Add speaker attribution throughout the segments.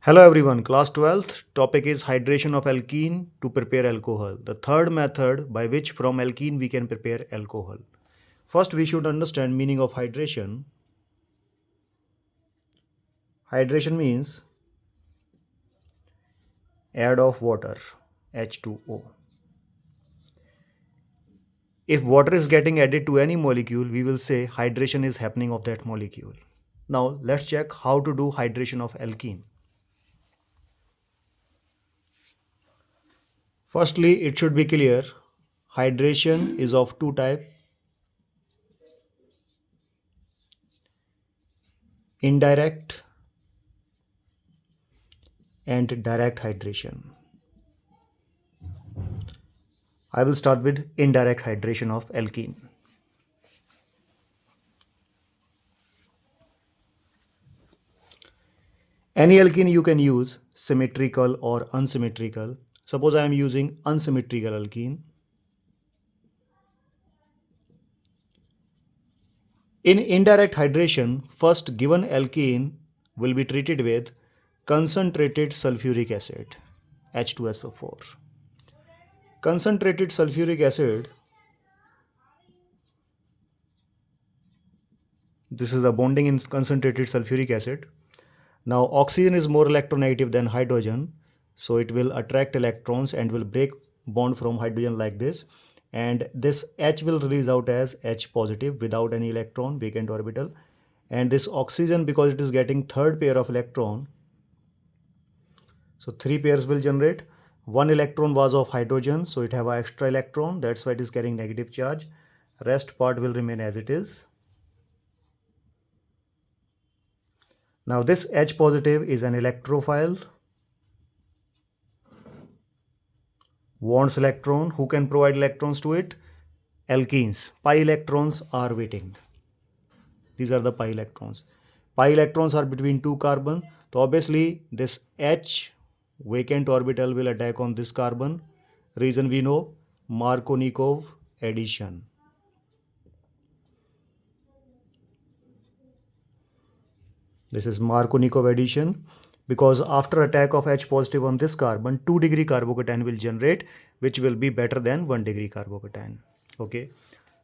Speaker 1: Hello everyone, class 12th topic is hydration of alkene to prepare alcohol. The third method by which from alkene we can prepare alcohol. First we should understand meaning of hydration. Hydration means add of water, H2O. If water is getting added to any molecule, we will say hydration is happening of that molecule. Now let's check how to do hydration of alkene. Firstly, it should be clear hydration is of two types: indirect and direct hydration. I will start with indirect hydration of alkene. Any alkene you can use symmetrical or unsymmetrical. Suppose I am using unsymmetrical alkene. In indirect hydration, first given alkene will be treated with concentrated sulfuric acid, H2SO4. Concentrated sulfuric acid, this is the bonding in concentrated sulfuric acid. Now oxygen is more electronegative than hydrogen, so it will attract electrons and will break bond from hydrogen like this, and this H will release out as H positive without any electron, vacant orbital, and this oxygen, because it is getting third pair of electron, so three pairs will generate. One electron was of hydrogen, so it have an extra electron, that's why it is carrying negative charge. Rest part will remain as it is. Now this H positive is an electrophile, wants electron. Who can provide electrons to it? Alkenes. Pi electrons are waiting. These are the pi electrons. Pi electrons are between two carbon. So obviously this H vacant orbital will attack on this carbon. Reason we know, Markovnikov addition. This is Markovnikov addition, because after attack of H positive on this carbon, 2 degree carbocation will generate, which will be better than 1 degree carbocation. Okay,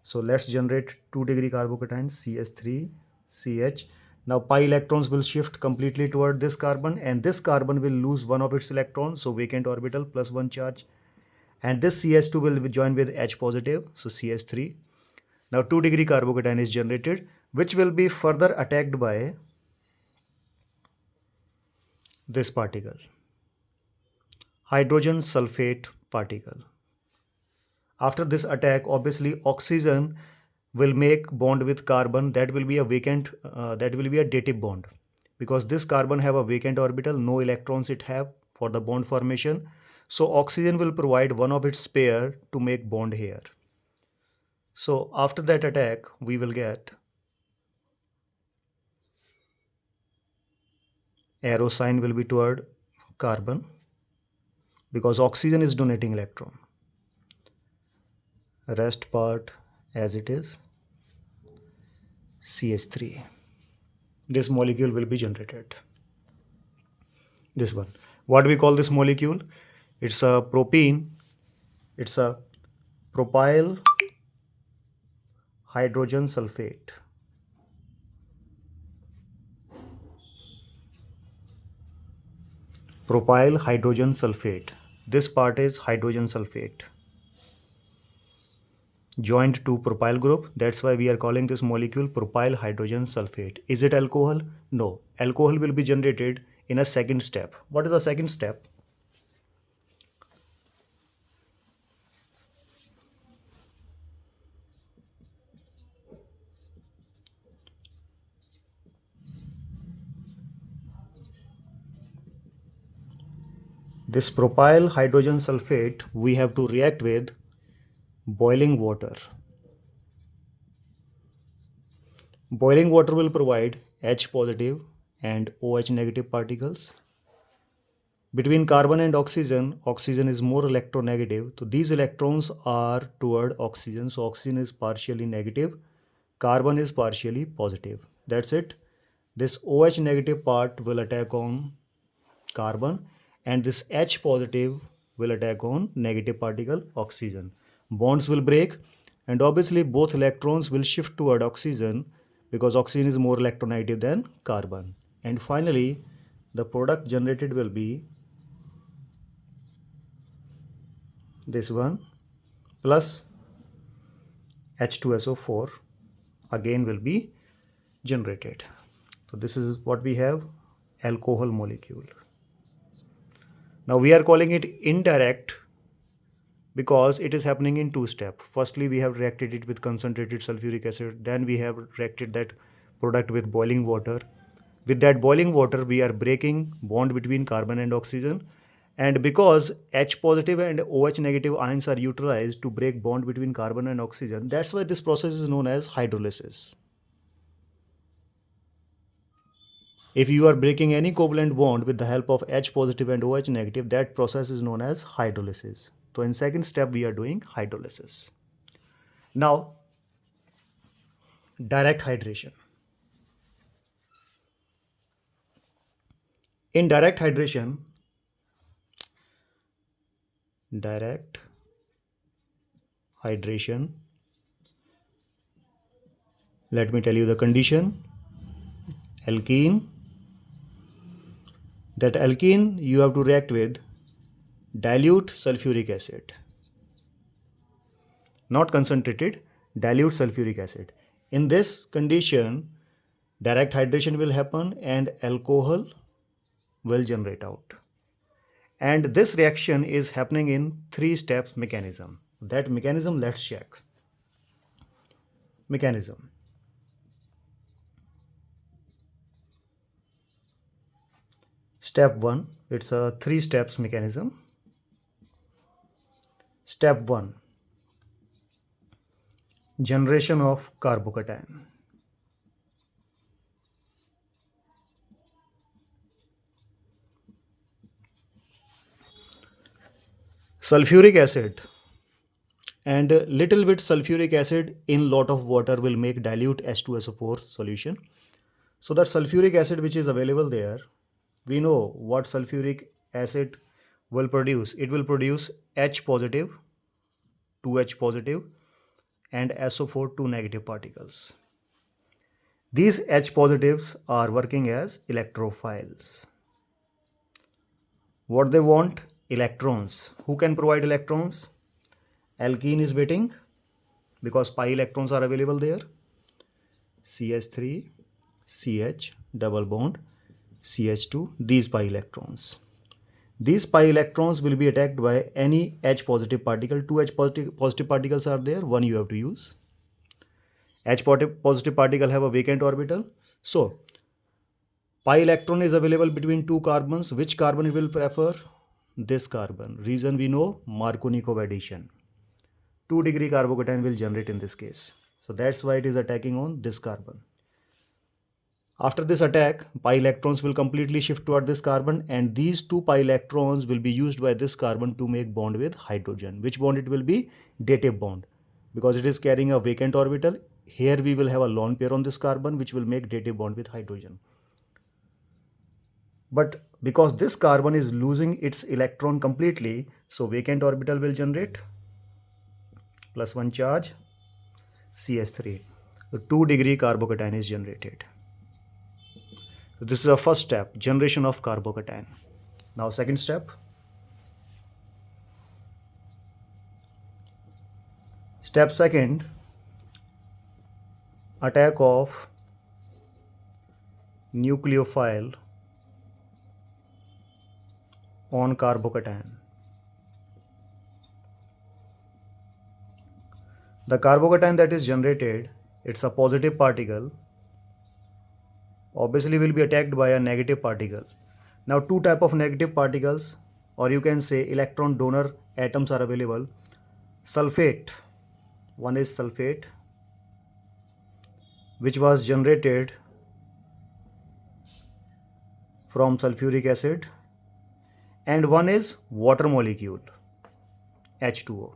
Speaker 1: so let's generate 2 degree carbocation, CH3 CH. Now pi electrons will shift completely toward this carbon, and this carbon will lose one of its electrons, so vacant orbital plus 1 charge, and this CH2 will join with H positive, so CH3. Now 2 degree carbocation is generated, which will be further attacked by this particle, hydrogen sulfate particle. After this attack, obviously oxygen will make bond with carbon. That will be a vacant, that will be a dative bond, because this carbon have a vacant orbital, no electrons it have for the bond formation. So oxygen will provide one of its pair to make bond here. So after that attack, we will get arrow sign will be toward carbon, because oxygen is donating electron. Rest part as it is, CH3. This molecule will be generated. This one. What do we call this molecule? It's a propene. It's a propyl hydrogen sulfate. Propyl hydrogen sulfate. This part is hydrogen sulfate joined to propyl group. That's why we are calling this molecule propyl hydrogen sulfate. Is it alcohol? No. Alcohol will be generated in a second step. What is the second step? This propyl hydrogen sulfate we have to react with boiling water. Boiling water will provide H positive and OH negative particles. Between carbon and oxygen, oxygen is more electronegative. So these electrons are toward oxygen. So oxygen is partially negative, carbon is partially positive. That's it. This OH negative part will attack on carbon, and this H positive will attack on negative particle oxygen. Bonds will break, and obviously both electrons will shift toward oxygen because oxygen is more electronegative than carbon. And finally, the product generated will be this one plus H2SO4 again will be generated. So this is what we have, alcohol molecule. Now we are calling it indirect because it is happening in two steps. Firstly, we have reacted it with concentrated sulfuric acid. Then we have reacted that product with boiling water. With that boiling water, we are breaking bond between carbon and oxygen. And because H positive and OH negative ions are utilized to break bond between carbon and oxygen, that's why this process is known as hydrolysis. If you are breaking any covalent bond with the help of H positive and OH negative, that process is known as hydrolysis. So in second step, we are doing hydrolysis. Now, direct hydration. In direct hydration, direct hydration, let me tell you the condition. Alkene, that alkene you have to react with dilute sulfuric acid, not concentrated, dilute sulfuric acid. In this condition, direct hydration will happen and alcohol will generate out. And this reaction is happening in 3 steps mechanism. That mechanism, let's check. Mechanism. Step 1, it's a 3 steps mechanism. Step 1, generation of carbocation. Sulfuric acid and little bit sulfuric acid in lot of water will make dilute H2SO4 solution. So that sulfuric acid which is available there, we know what sulfuric acid will produce. It will produce H positive, 2H positive and SO4 2 negative particles. These H positives are working as electrophiles. What they want? Electrons. Who can provide electrons? Alkene is waiting because pi electrons are available there. CH3, CH, double bond, CH2, these pi electrons. These pi electrons will be attacked by any H positive particle. 2 H positive particles are there, one you have to use. H positive particle have a vacant orbital. So, pi electron is available between 2 carbons. Which carbon it will prefer? This carbon. Reason we know, Markovnikov addition. 2 degree carbocation will generate in this case. So that's why it is attacking on this carbon. After this attack, pi electrons will completely shift toward this carbon and these 2 pi electrons will be used by this carbon to make bond with hydrogen. Which bond it will be? Dative bond. Because it is carrying a vacant orbital, here we will have a lone pair on this carbon which will make dative bond with hydrogen. But because this carbon is losing its electron completely, so vacant orbital will generate +1 charge, CH3. So 2 degree carbocation is generated. So this is the first step, generation of carbocation. Now second step. Step second, attack of nucleophile on carbocation. The carbocation that is generated, it's a positive particle, obviously will be attacked by a negative particle. Now 2 type of negative particles, or you can say electron donor atoms are available. Sulfate, one is sulfate which was generated from sulfuric acid, and one is water molecule, H2O.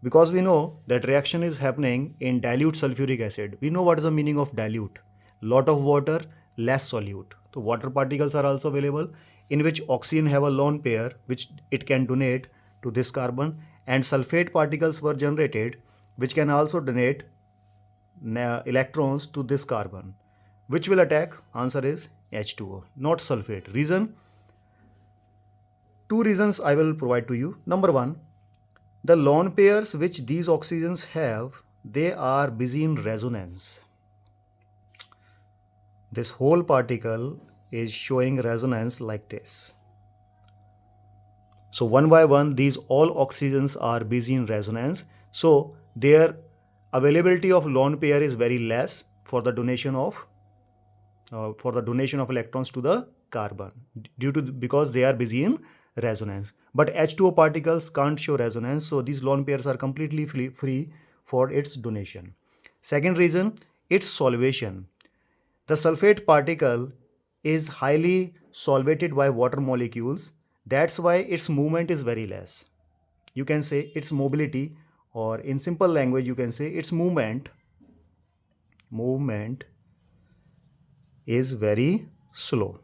Speaker 1: Because we know that reaction is happening in dilute sulfuric acid. We know what is the meaning of dilute. Lot of water, less solute. So water particles are also available in which oxygen have a lone pair which it can donate to this carbon, and sulfate particles were generated which can also donate electrons to this carbon. Which will attack? Answer is H2O, not sulfate. Reason? Two reasons I will provide to you. Number one, the lone pairs which these oxygens have, they are busy in resonance. This whole particle is showing resonance like this. So one by one, these all oxygens are busy in resonance. So their availability of lone pair is very less for the donation of electrons to the carbon because they are busy in resonance. But H2O particles can't show resonance, so these lone pairs are completely free for its donation. Second reason, its solvation. The sulfate particle is highly solvated by water molecules. That's why its movement is very less. You can say its mobility, or in simple language you can say its movement is very slow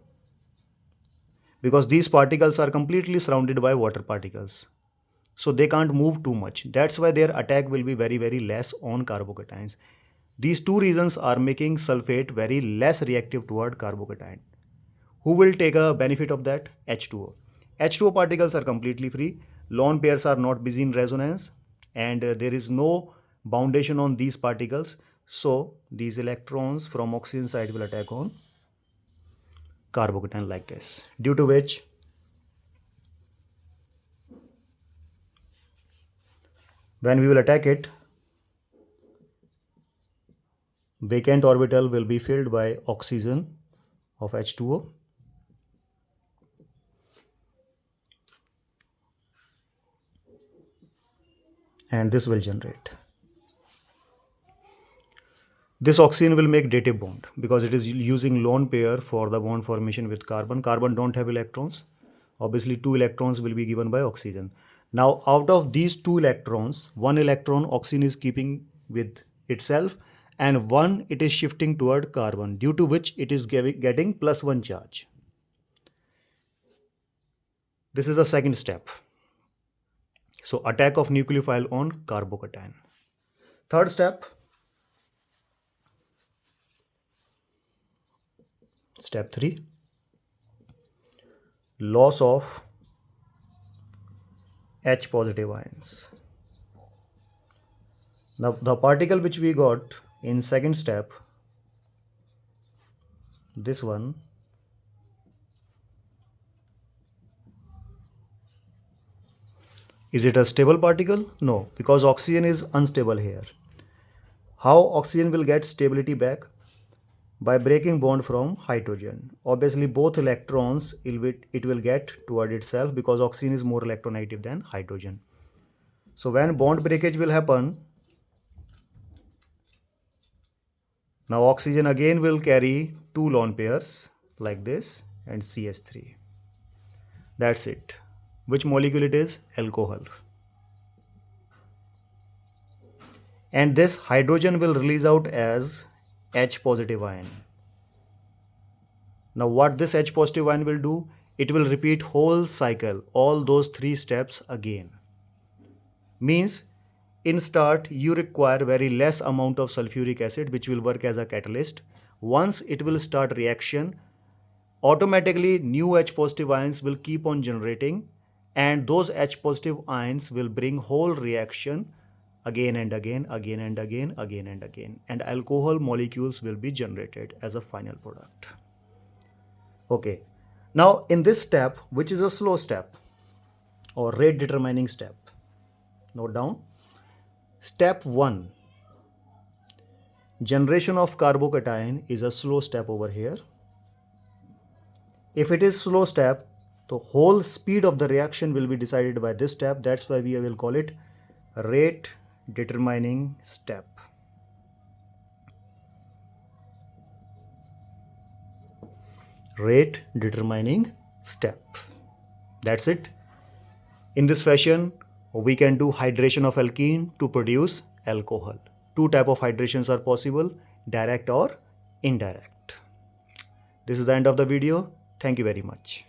Speaker 1: because these particles are completely surrounded by water particles. So they can't move too much. That's why their attack will be very, very less on carbocations. These two reasons are making sulfate very less reactive toward carbocation. Who will take a benefit of that? H2O. H2O particles are completely free. Lone pairs are not busy in resonance, and there is no boundation on these particles. So these electrons from oxygen side will attack on carbocation like this, due to which when we will attack it, vacant orbital will be filled by oxygen of H2O, and this will generate. This oxygen will make dative bond because it is using lone pair for the bond formation with carbon. Carbon don't have electrons. Obviously, 2 electrons will be given by oxygen. Now, out of these 2 electrons, 1 electron oxygen is keeping with itself, and 1 it is shifting toward carbon, due to which it is getting +1 charge. This is the second step. So, attack of nucleophile on carbocation. Third step. Step 3, loss of H positive ions. Now the particle which we got in second step, this one, is it a stable particle? No, because oxygen is unstable here. How oxygen will get stability back? By breaking bond from hydrogen. Obviously both electrons it will get toward itself because oxygen is more electronegative than hydrogen. So when bond breakage will happen, now oxygen again will carry 2 lone pairs like this and CH3. That's it. Which molecule it is? Alcohol. And this hydrogen will release out as H positive ion. Now what this H positive ion will do? It will repeat whole cycle, all those 3 steps again. Means in start you require very less amount of sulfuric acid which will work as a catalyst. Once it will start reaction, automatically new H positive ions will keep on generating, and those H positive ions will bring whole reaction again and again, again and again, again and again, and alcohol molecules will be generated as a final product. Okay, now in this step, which is a slow step or rate determining step, note down. Step 1, generation of carbocation is a slow step over here. If it is slow step, the whole speed of the reaction will be decided by this step. That's why we will call it rate determining step. Rate determining step. That's it. In this fashion, we can do hydration of alkene to produce alcohol. 2 types of hydrations are possible, direct or indirect. This is the end of the video. Thank you very much.